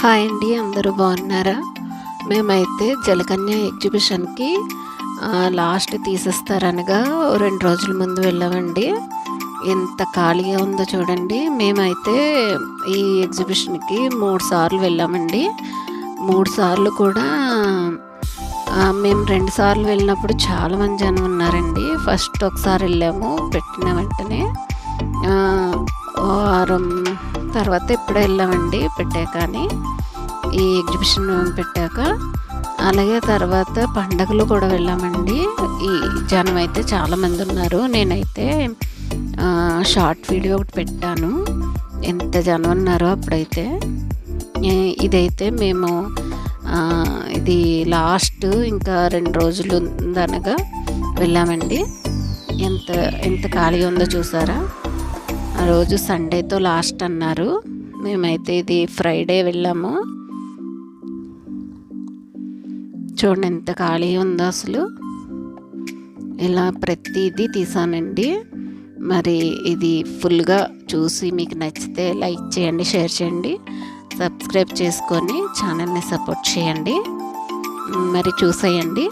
Hi అండి, అందరూ బాగున్నారా? మేమైతే జలకన్య ఎగ్జిబిషన్కి లాస్ట్ తీసేస్తారనగా 2 రోజుల ముందు వెళ్ళామండి. ఎంత ఖాళీగా ఉందో చూడండి. మేమైతే ఈ ఎగ్జిబిషన్కి 3 సార్లు వెళ్ళామండి. 3 సార్లు కూడా మేము 2 సార్లు వెళ్ళినప్పుడు చాలామంది జనం ఉన్నారండి. ఫస్ట్ ఒకసారి వెళ్ళాము, పెట్టిన వెంటనే వారం తర్వాత ఎప్పుడో వెళ్ళామండి పెట్టాక. అని ఈ ఎగ్జిబిషన్ పెట్టాక, అలాగే తర్వాత పండగలు కూడా వెళ్ళామండి. ఈ జనం అయితే చాలామంది ఉన్నారు. నేనైతే షార్ట్ వీడియో ఒకటి పెట్టాను, ఎంత జనం ఉన్నారో అప్పుడైతే. ఇదైతే మేము ఇది లాస్ట్ ఇంకా 2 రోజులు ఉందనగా వెళ్ళామండి. ఎంత ఖాళీగా ఉందో చూసారా. ఆ రోజు సండేతో లాస్ట్ అన్నారు. మేమైతే ఇది ఫ్రైడే వెళ్ళాము. చూడండి ఎంత ఖాళీ ఉందో అసలు. ఇలా ప్రతిదీ తీసానండి. మరి ఇది ఫుల్గా చూసి మీకు నచ్చితే లైక్ చేయండి, షేర్ చేయండి, సబ్స్క్రైబ్ చేసుకొని ఛానల్ని సపోర్ట్ చేయండి. మరి చూసేయండి.